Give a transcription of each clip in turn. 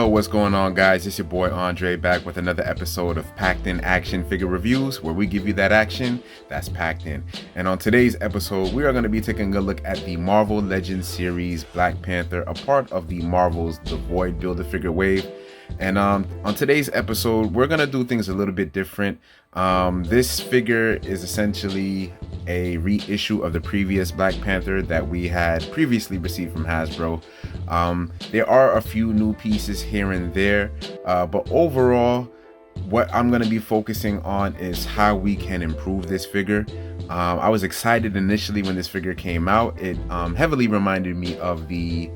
What's going on, guys? It's your boy Andre back with another episode of Packed In Action Figure Reviews, where we give you that action that's packed in. And on today's episode, we are going to be taking a look at the Marvel Legends series Black Panther, a part of the Marvel's The Void Build-A-Figure wave. And on today's episode, we're going to do things a little bit different. This figure is essentially a reissue of the previous Black Panther that we had previously received from Hasbro. There are a few new pieces here and there, but overall, what I'm going to be focusing on is how we can improve this figure. I was excited initially when this figure came out. It heavily reminded me of the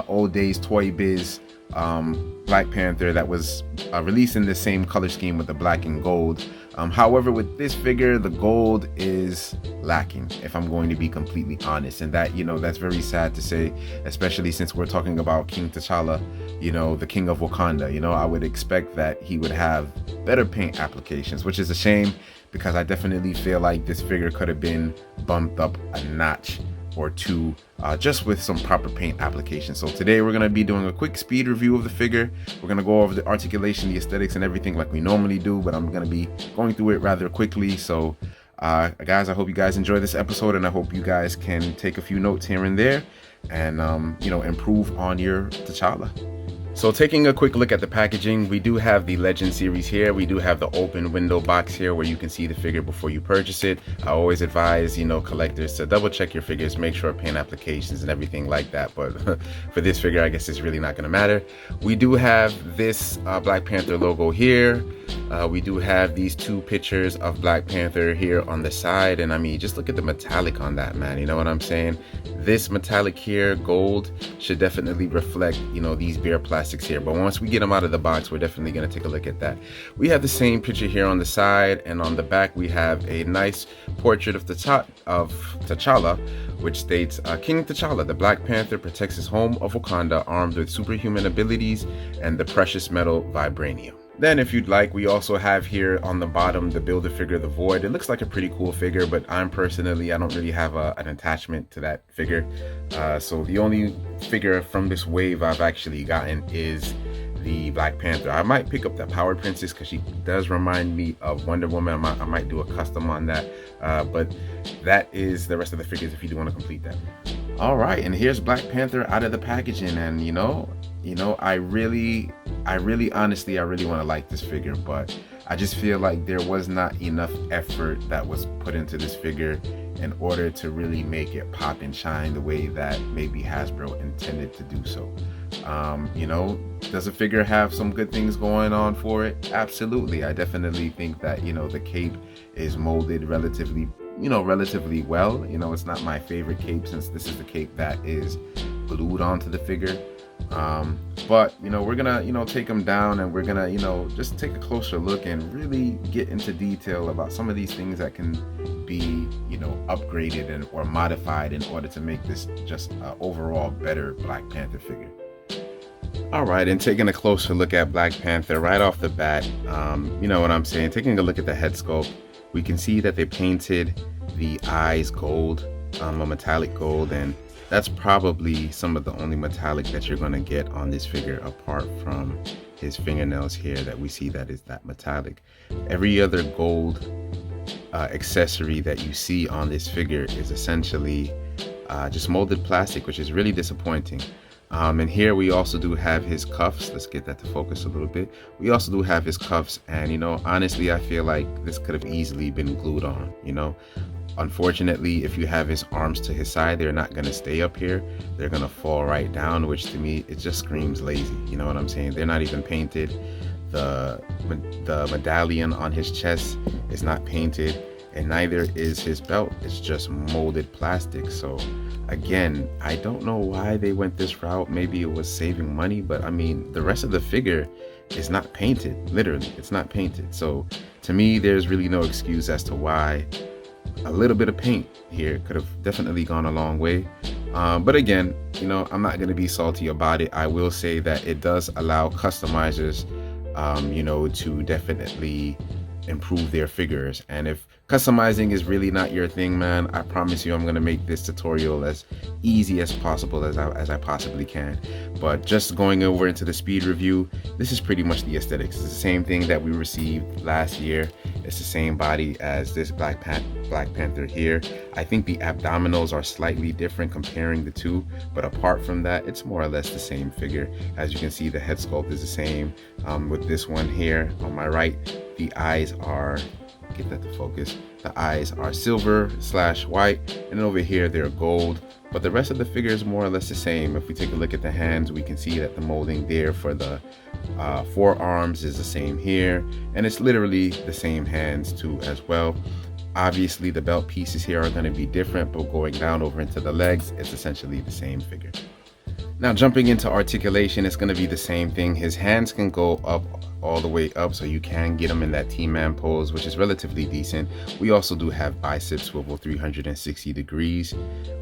old days Toy Biz Black Panther that was released in the same color scheme with the black and gold. However, with this figure, the gold is lacking, if I'm going to be completely honest, and that, that's very sad to say, especially since we're talking about King T'Challa, the king of Wakanda. I would expect that he would have better paint applications, which is a shame, because I definitely feel like this figure could have been bumped up a notch or two, just with some proper paint application. So today we're going to be doing a quick speed review of the figure. We're going to go over the articulation, the aesthetics, and everything like we normally do, but I'm going to be going through it rather quickly. So guys, I hope you guys enjoy this episode, and I hope you guys can take a few notes here and there and improve on your T'Challa. So taking a quick look at the packaging, we do have the Legend series here. We do have the open window box here where you can see the figure before you purchase it. I always advise, collectors to double check your figures, make sure paint applications and everything like that. But for this figure, I guess it's really not going to matter. We do have this Black Panther logo here. We do have these two pictures of Black Panther here on the side. And I mean, just look at the metallic on that, man. You know what I'm saying? This metallic here, gold, should definitely reflect, these bare plastics here. But once we get them out of the box, we're definitely going to take a look at that. We have the same picture here on the side, and on the back we have a nice portrait of T'Challa, which states, King T'Challa, the Black Panther, protects his home of Wakanda, armed with superhuman abilities and the precious metal vibranium. Then, if you'd like, we also have here on the bottom the Build-A-Figure, the Void. It looks like a pretty cool figure, but I don't really have an attachment to that figure. So the only figure from this wave I've actually gotten is the Black Panther. I might pick up that Power Princess because she does remind me of Wonder Woman. I might do a custom on that, but that is the rest of the figures if you do want to complete that. All right, and here's Black Panther out of the packaging, and I really want to like this figure, but I just feel like there was not enough effort that was put into this figure in order to really make it pop and shine the way that maybe Hasbro intended to do so. Does the figure have some good things going on for it? Absolutely. I definitely think that, the cape is molded relatively well. It's not my favorite cape, since this is the cape that is glued onto the figure. But we're gonna take them down, and we're gonna just take a closer look and really get into detail about some of these things that can be upgraded or modified in order to make this just overall better Black Panther figure. All right, and taking a closer look at Black Panther right off the bat, you know what I'm saying, taking a look at the head sculpt, we can see that they painted the eyes gold, a metallic gold, and that's probably some of the only metallic that you're going to get on this figure, apart from his fingernails here that we see that is that metallic. Every other gold accessory that you see on this figure is essentially just molded plastic, which is really disappointing. And here we also do have his cuffs. Let's get that to focus a little bit. We also do have his cuffs, and honestly, I feel like this could have easily been glued on. Unfortunately, if you have his arms to his side, they're not going to stay up here. They're going to fall right down, which to me, it just screams lazy. You know what I'm saying? They're not even painted. The medallion on his chest is not painted, and neither is his belt. It's just molded plastic. So again, I don't know why they went this route. Maybe it was saving money, but I mean, the rest of the figure is not painted. Literally, it's not painted. So to me, there's really no excuse as to why a little bit of paint here could have definitely gone a long way. But again, I'm not going to be salty about it. I will say that it does allow customizers, to definitely improve their figures. And if customizing is really not your thing, man, I promise you I'm gonna make this tutorial as easy as possible as I possibly can. But just going over into the speed review, this is pretty much the aesthetics. It's the same thing that we received last year. It's the same body as this Black Panther here. I think the abdominals are slightly different comparing the two, but apart from that, it's more or less the same figure. As you can see, the head sculpt is the same. With this one here on my right, the eyes are, get that to focus, the eyes are silver/white, and then over here they're gold, but the rest of the figure is more or less the same. If we take a look at the hands, we can see that the molding there for the forearms is the same here, and it's literally the same hands too as well. Obviously the belt pieces here are going to be different, but going down over into the legs, it's essentially the same figure. Now jumping into articulation, it's going to be the same thing. His hands can go up, all the way up, so you can get him in that T-man pose, which is relatively decent. We also do have bicep swivel 360 degrees.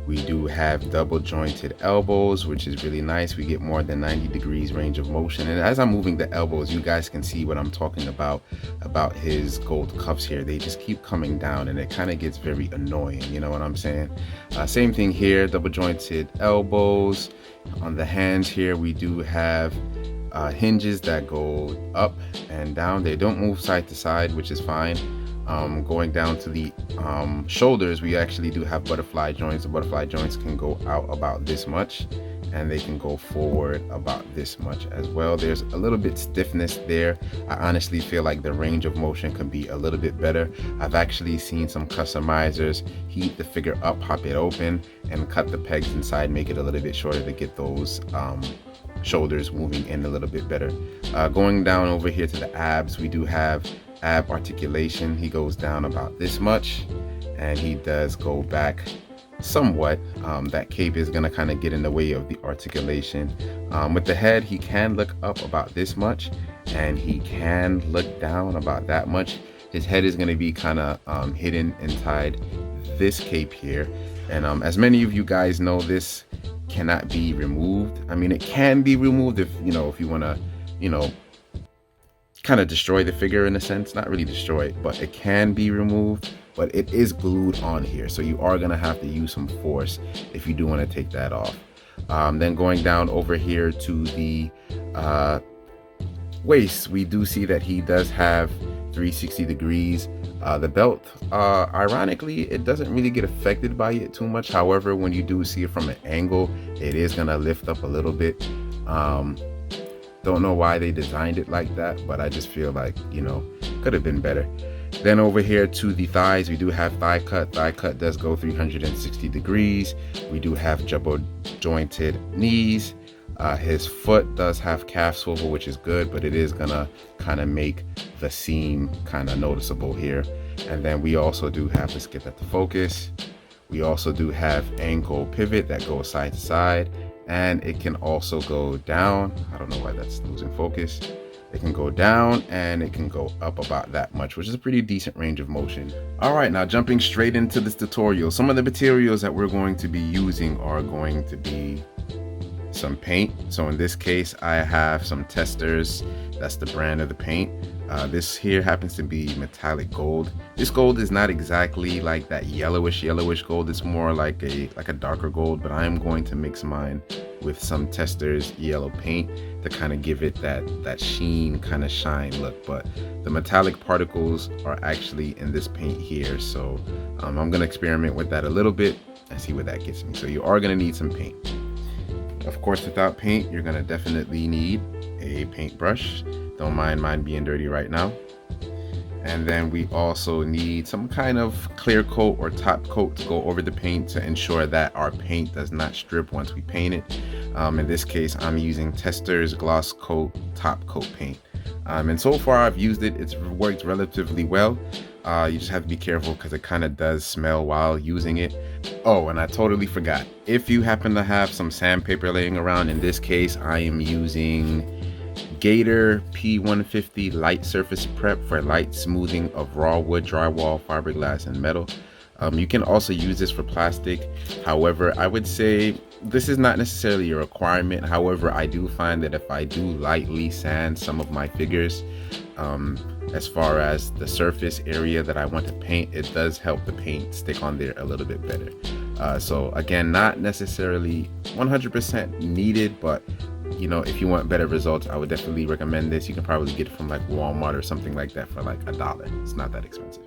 We do have double jointed elbows, which is really nice. We get more than 90 degrees range of motion. And as I'm moving the elbows, you guys can see what I'm talking about his gold cuffs here. They just keep coming down and it kind of gets very annoying, you know what I'm saying? Same thing here, double jointed elbows. On the hands here, we do have hinges that go up and down. They don't move side to side, which is fine. Going down to the shoulders, we actually do have butterfly joints. The butterfly joints can go out about this much, and they can go forward about this much as well. There's a little bit stiffness there. I honestly feel like the range of motion can be a little bit better. I've actually seen some customizers heat the figure up, pop it open, and cut the pegs inside, make it a little bit shorter to get those shoulders moving in a little bit better. Going down over here to the abs, we do have ab articulation. He goes down about this much, and he does go back somewhat. That cape is going to kind of get in the way of the articulation. With the head, he can look up about this much, and he can look down about that much. His head is going to be kind of hidden inside this cape here, and as many of you guys know, this cannot be removed. I mean, it can be removed if you want to kind of destroy the figure in a sense. Not really destroy it, but it can be removed, but it is glued on here, so you are going to have to use some force if you do want to take that off. Then going down over here to the waist, we do see that he does have 360 degrees. The belt, ironically, it doesn't really get affected by it too much. However, when you do see it from an angle, it is gonna lift up a little bit. Don't know why they designed it like that, but I just feel like, could have been better. Then over here to the thighs, we do have thigh cut. Thigh cut does go 360 degrees. We do have double jointed knees. His foot does have calf swivel, which is good, but it is gonna kind of make the seam kind of noticeable here. And then we also do have, let's get that to focus, we also do have ankle pivot that goes side to side, and it can also go down. I don't know why that's losing focus. It can go down and it can go up about that much, which is a pretty decent range of motion. All right, now jumping straight into this tutorial, some of the materials that we're going to be using are going to be some paint. So in this case, I have some testers. That's the brand of the paint. This here happens to be metallic gold. This gold is not exactly like that yellowish gold. It's more like a darker gold, but I am going to mix mine with some testers yellow paint to kind of give it that sheen, kind of shine look. But the metallic particles are actually in this paint here, so I'm gonna experiment with that a little bit and see where that gets me. So you are gonna need some paint. Of course, without paint, you're gonna definitely need a paintbrush. Don't mind mine being dirty right now. And then we also need some kind of clear coat or top coat to go over the paint to ensure that our paint does not strip once we paint it. In this case, I'm using Testors Gloss Coat Top Coat paint. And so far I've used it, it's worked relatively well. You just have to be careful because it kind of does smell while using it. Oh, and I totally forgot. If you happen to have some sandpaper laying around, in this case, I am using Gator P150 Light Surface Prep for light smoothing of raw wood, drywall, fiberglass, and metal. You can also use this for plastic. However, I would say this is not necessarily a requirement. However, I do find that if I do lightly sand some of my figures, as far as the surface area that I want to paint, it does help the paint stick on there a little bit better. So again, not necessarily 100% needed, but you know, if you want better results, I would definitely recommend this. You can probably get it from like Walmart or something like that for like $1. It's not that expensive.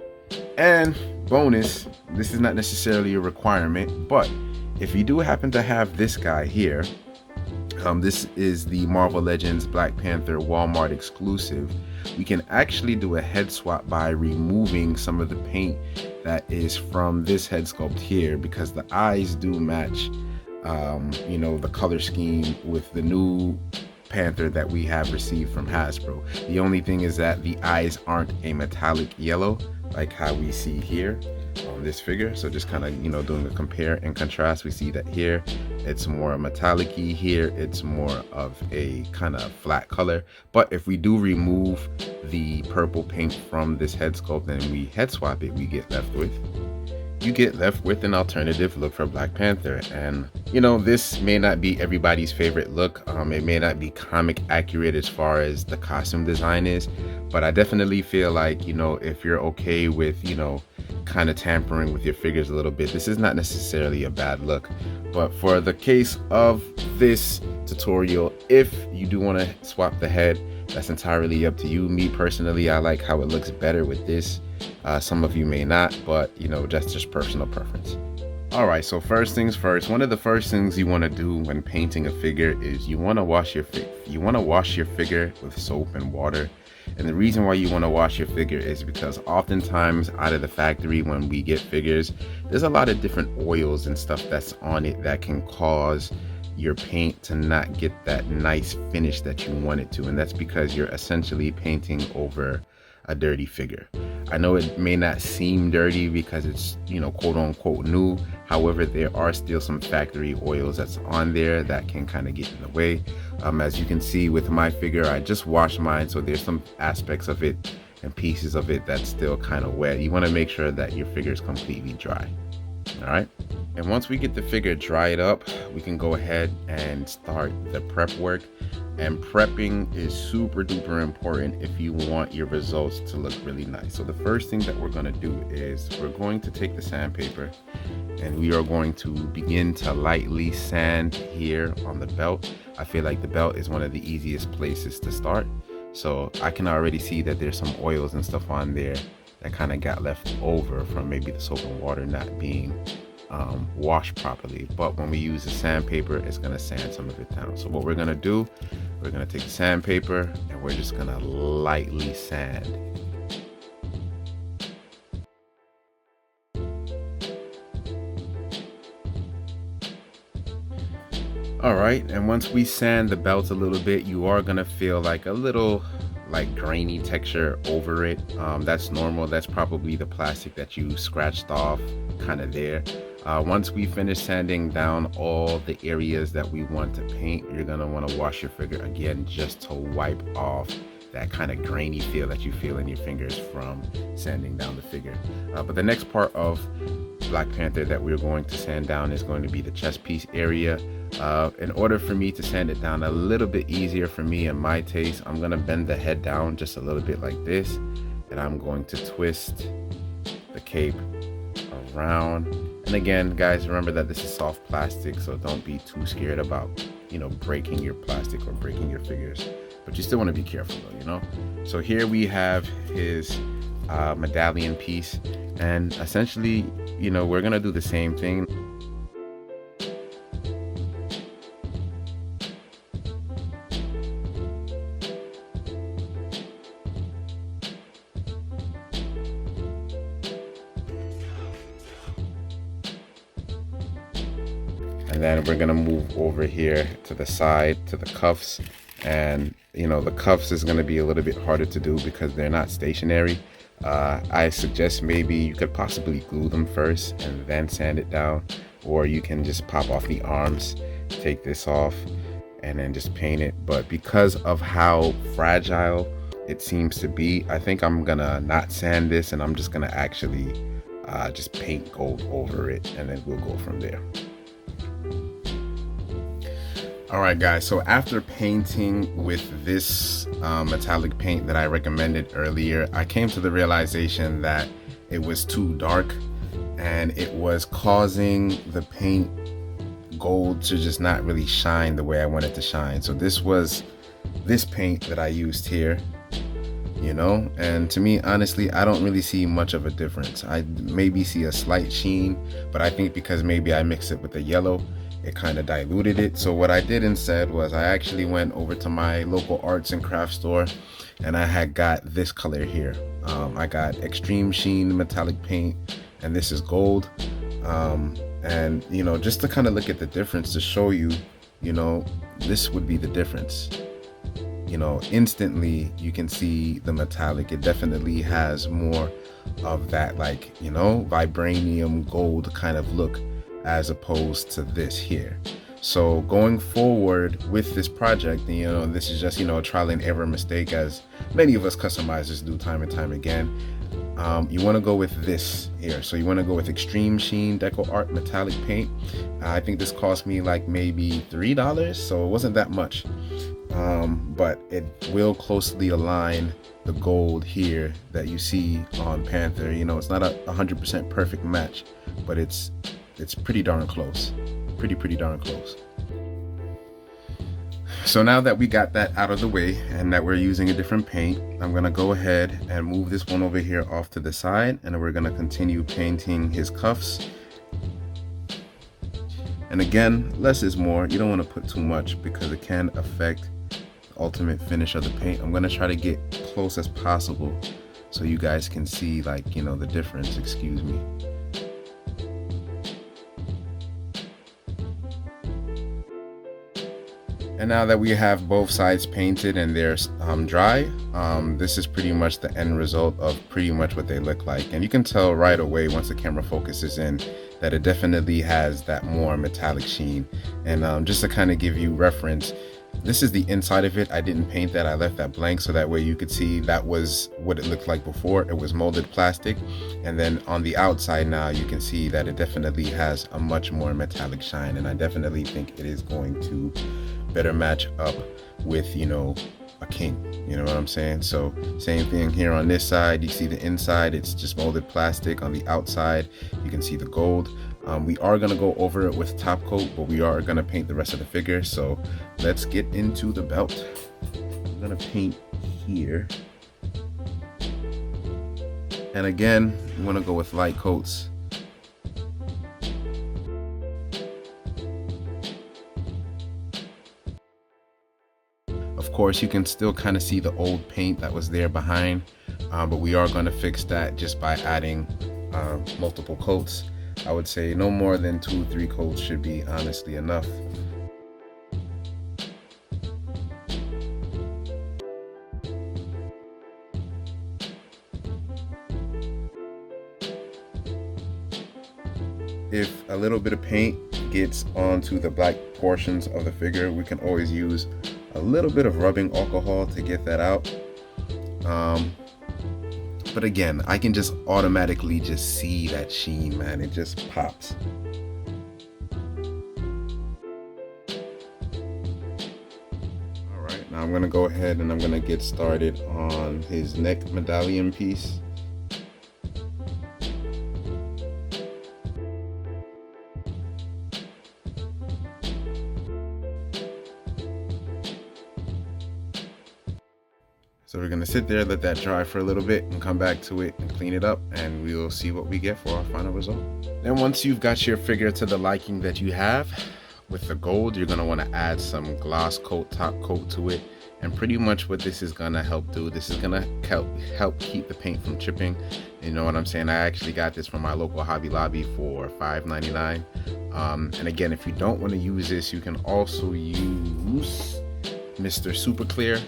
And bonus, this is not necessarily a requirement, but if you do happen to have this guy here, this is the Marvel Legends Black Panther Walmart exclusive. We can actually do a head swap by removing some of the paint that is from this head sculpt here, because the eyes do match you know, the color scheme with the new Panther that we have received from Hasbro. The only thing is that the eyes aren't a metallic yellow like how we see here on this figure. So just kind of, you know, doing a compare and contrast, we see that here it's more metallic-y, here it's more of a kind of flat color. But if we do remove the purple paint from this head sculpt and we head swap it, you get left with an alternative look for Black Panther. And you know, this may not be everybody's favorite look. It may not be comic accurate as far as the costume design is, but I definitely feel like, you know, if you're okay with, you know, kind of tampering with your figures a little bit, this is not necessarily a bad look. But for the case of this tutorial, if you do want to swap the head, that's entirely up to you. Me personally, I like how it looks better with this. Some of you may not, but you know, that's just personal preference. All right, so first things first, one of the first things you want to do when painting a figure is you want to wash your figure with soap and water. And the reason why you want to wash your figure is because oftentimes out of the factory when we get figures, there's a lot of different oils and stuff that's on it that can cause your paint to not get that nice finish that you want it to. And that's because you're essentially painting over a dirty figure. I know it may not seem dirty because it's, you know, quote unquote new. However, there are still some factory oils that's on there that can kind of get in the way. As you can see with my figure, I just washed mine, so there's some aspects of it and pieces of it that's still kind of wet. You want to make sure that your figure is completely dry. All right, and once we get the figure dried up, we can go ahead and start the prep work. And prepping is super duper important if you want your results to look really nice. So the first thing that we're going to do is we're going to take the sandpaper and we are going to begin to lightly sand here on the belt. I feel like the belt is one of the easiest places to start. So I can already see that there's some oils and stuff on there that kind of got left over from maybe the soap and water not being washed properly. But when we use the sandpaper, it's going to sand some of it down. So what we're going to do, we're going to take the sandpaper and we're just going to lightly sand. All right, and once we sand the belt a little bit, you are going to feel like a little like grainy texture over it. That's normal. That's probably the plastic that you scratched off kind of there. Once we finish sanding down all the areas that we want to paint, you're going to want to wash your figure again just to wipe off that kind of grainy feel that you feel in your fingers from sanding down the figure. But the next part of Black Panther that we're going to sand down is going to be the chest piece area. In order for me to sand it down a little bit easier for me and my taste, I'm going to bend the head down just a little bit like this, and I'm going to twist the cape around. And again, guys, remember that this is soft plastic, so don't be too scared about, you know, breaking your plastic or breaking your figures, but you still want to be careful though, you know. So here we have his medallion piece, and essentially, you know, we're gonna do the same thing. And then we're gonna move over here to the side to the cuffs, and you know, the cuffs is gonna be a little bit harder to do because they're not stationary. I suggest maybe you could possibly glue them first and then sand it down, or you can just pop off the arms, take this off, and then just paint it. But because of how fragile it seems to be, I think I'm gonna not sand this, and I'm just gonna actually just paint gold over it, and then we'll go from there. All right, guys, so after painting with this metallic paint that I recommended earlier, I came to the realization that it was too dark and it was causing the paint gold to just not really shine the way I want it to shine. So this was this paint that I used here, you know, and to me, honestly, I don't really see much of a difference. I maybe see a slight sheen, but I think because maybe I mixed it with the yellow, it kind of diluted it. So what I did instead was I actually went over to my local arts and crafts store and I had got this color here. I got extreme sheen metallic paint, and this is gold. And you know, just to kind of look at the difference, to show you, you know, this would be the difference. You know, instantly you can see the metallic. It definitely has more of that, like, you know, vibranium gold kind of look as opposed to this here. So going forward with this project, you know, this is just, you know, a trial and error mistake, as many of us customizers do time and time again. You want to go with this here. So you want to go with extreme sheen deco art metallic paint. I think this cost me like maybe $3, so it wasn't that much. But it will closely align the gold here that you see on Panther. You know, it's not a 100% perfect match, but it's pretty darn close. Pretty darn close. So now that we got that out of the way and that we're using a different paint, I'm gonna go ahead and move this one over here off to the side, and we're gonna continue painting his cuffs. And again, less is more. You don't want to put too much because it can affect the ultimate finish of the paint. I'm gonna try to get close as possible so you guys can see, like, you know, the difference. Excuse me. And now that we have both sides painted and they're dry, this is pretty much the end result of pretty much what they look like. And you can tell right away once the camera focuses in that it definitely has that more metallic sheen. And just to kind of give you reference, this is the inside of it. I didn't paint that. I left that blank so that way you could see that was what it looked like before. It was molded plastic. And then on the outside now you can see that it definitely has a much more metallic shine. And I definitely think it is going to better match up with, you know, a king, you know what I'm saying? So same thing here on this side. You see the inside, it's just molded plastic. On the outside you can see the gold. We are going to go over it with top coat, but we are going to paint the rest of the figure. So let's get into the belt. I'm going to paint here, and again, you want to go with light coats. Of course, you can still kind of see the old paint that was there behind, but we are going to fix that just by adding multiple coats. I would say no more than 2-3 coats should be honestly enough. If a little bit of paint gets onto the black portions of the figure, we can always use a little bit of rubbing alcohol to get that out. But again, I can just automatically just see that sheen, man. It just pops. All right, now I'm gonna go ahead and I'm gonna get started on his neck medallion piece. So we're gonna sit there, let that dry for a little bit, and come back to it and clean it up, and we'll see what we get for our final result. Then once you've got your figure to the liking that you have with the gold, you're gonna wanna add some gloss coat, top coat to it. And pretty much what this is gonna help do, this is gonna help keep the paint from chipping. You know what I'm saying? I actually got this from my local Hobby Lobby for $5.99. And again, if you don't wanna use this, you can also use Mr. Super Clear.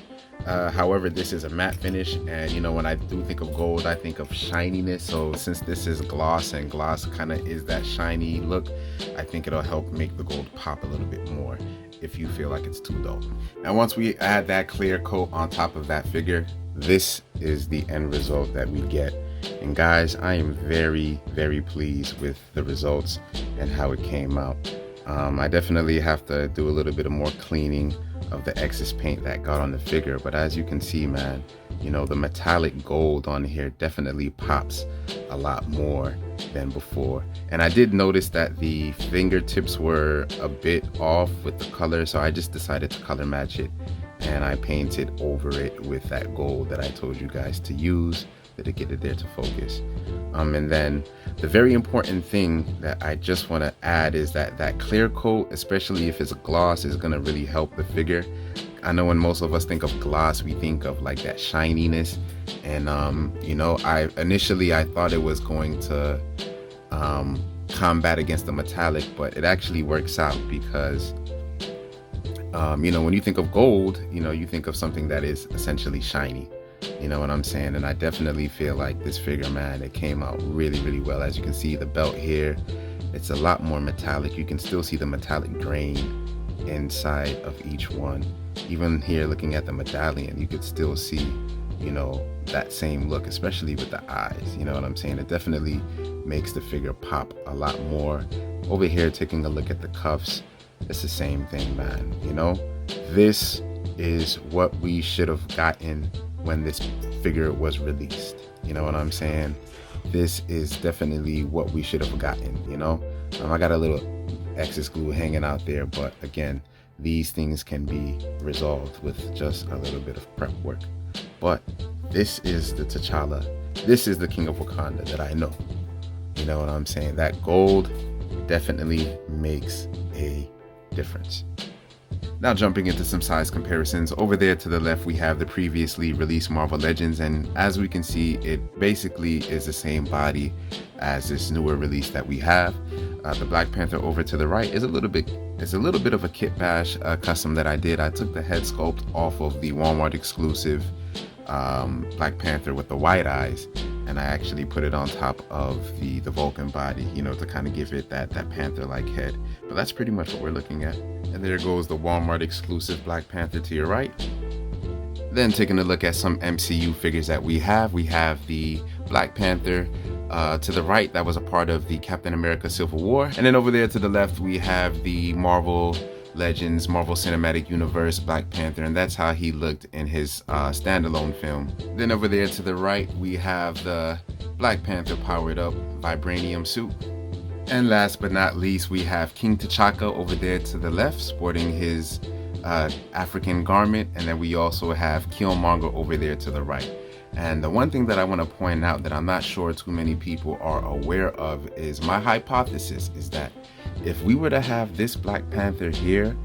However, this is a matte finish, and you know, when I do think of gold, I think of shininess. So since this is gloss, and gloss kind of is that shiny look, I think it'll help make the gold pop a little bit more if you feel like it's too dull. Now once we add that clear coat on top of that figure, this is the end result that we get. And guys, I am very pleased with the results and how it came out. I definitely have to do a little bit of more cleaning of the excess paint that got on the figure, but as you can see, man, you know, the metallic gold on here definitely pops a lot more than before. And I did notice that the fingertips were a bit off with the color, so I just decided to color match it, and I painted over it with that gold that I told you guys to use to get it there to focus. And then the very important thing that I just want to add is that clear coat, especially if it's a gloss, is going to really help the figure. I know when most of us think of gloss, we think of like that shininess, and you know, I initially thought it was going to combat against the metallic, but it actually works out because you know, when you think of gold, you know, you think of something that is essentially shiny. You know what I'm saying? And I definitely feel like this figure, man, it came out really, really well. As you can see, the belt here, it's a lot more metallic. You can still see the metallic grain inside of each one. Even here, looking at the medallion, you could still see, you know, that same look, especially with the eyes. You know what I'm saying? It definitely makes the figure pop a lot more. Over here, taking a look at the cuffs, it's the same thing, man. You know, this is what we should have gotten when this figure was released. You know what I'm saying? This is definitely what we should have gotten, you know? I got a little excess glue hanging out there, but again, these things can be resolved with just a little bit of prep work. But this is the T'Challa. This is the King of Wakanda that I know. You know what I'm saying? That gold definitely makes a difference. Now jumping into some size comparisons, over there to the left we have the previously released Marvel Legends, and as we can see, it basically is the same body as this newer release that we have. The Black Panther over to the right is a little bit of a kit bash custom that I did. I took the head sculpt off of the Walmart exclusive Black Panther with the white eyes, and I actually put it on top of the Vulcan body, you know, to kind of give it that Panther-like head. But that's pretty much what we're looking at. And there goes the Walmart exclusive Black Panther to your right. Then taking a look at some MCU figures that we have the Black Panther to the right, that was a part of the Captain America Civil War. And then over there to the left, we have the Marvel Legends, Marvel Cinematic Universe Black Panther, and that's how he looked in his standalone film. Then over there to the right, we have the Black Panther powered up vibranium suit. And last but not least, we have King T'Chaka over there to the left, sporting his African garment. And then we also have Killmonger over there to the right. And the one thing that I want to point out that I'm not sure too many people are aware of is my hypothesis is that if we were to have this Black Panther here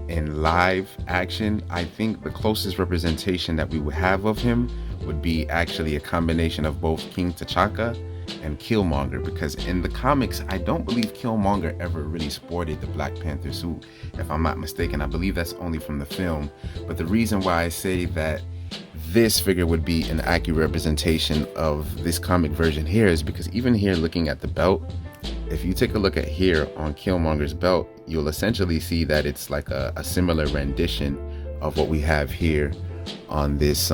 in live action, I think the closest representation that we would have of him would be actually a combination of both King T'Chaka and Killmonger, because in the comics I don't believe Killmonger ever really sported the Black Panther suit, if I'm not mistaken. I believe that's only from the film. But the reason why I say that this figure would be an accurate representation of this comic version here is because even here, looking at the belt, if you take a look at here on Killmonger's belt, you'll essentially see that it's like a similar rendition of what we have here on this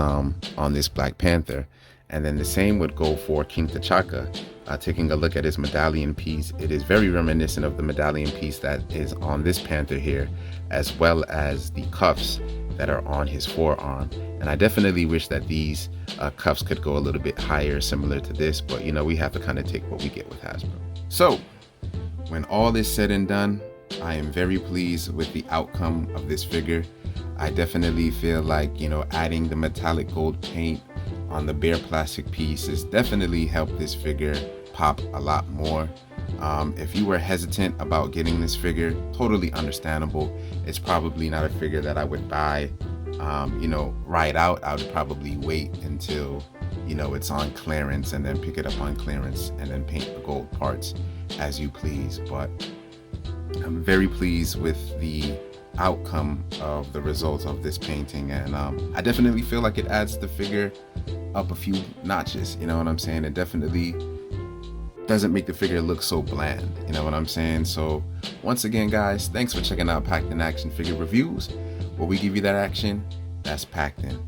Black Panther. And then the same would go for King T'Chaka. Taking a look at his medallion piece, it is very reminiscent of the medallion piece that is on this Panther here, as well as the cuffs that are on his forearm. And I definitely wish that these cuffs could go a little bit higher, similar to this, but you know, we have to kind of take what we get with Hasbro. So when all is said and done, I am very pleased with the outcome of this figure. I definitely feel like, you know, adding the metallic gold paint on the bare plastic piece has definitely helped this figure pop a lot more. If you were hesitant about getting this figure, totally understandable. It's probably not a figure that I would buy, you know, right out. I would probably wait until, you know, it's on clearance and then pick it up on clearance and then paint the gold parts as you please. But I'm very pleased with the outcome of the results of this painting, and I definitely feel like it adds the figure up a few notches. You know what I'm saying? It definitely doesn't make the figure look so bland. You know what I'm saying? So once again, guys, thanks for checking out Packed in Action Figure Reviews, where we give you that action that's packed in.